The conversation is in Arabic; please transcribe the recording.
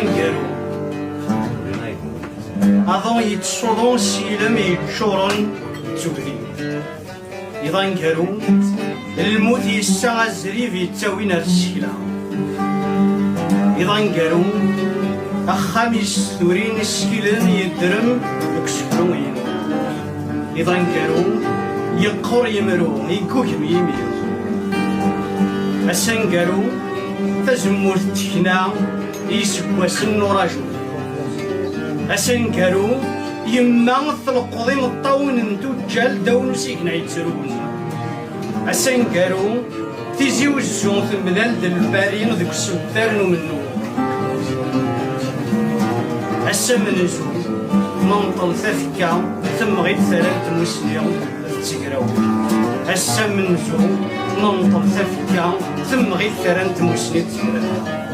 يضنقرو أظن يتشوضون سيلم يتشورون تولي يضنقرو الموت يسعى الزريف يتاوين الشكلة يضنقرو أخام يستورين الشكلين يدرم يكسكرون يضنقرو يقور يمرو يكوكم يمير أسنقرو تزمور تكنا يسكوسن وراجو أسنقرو يما القضيم الطاون انتو تجال داون سيكنا يتسرون أسنقرو تيزي وزون ثمدال دالبارين ذوك السبتارن منو أسمنزو منطل ثفكا ثم غير ثلاث مسلم تسقراو أسمنزو منطل ثفكا ثم غير ثلاث مسلم تسقراو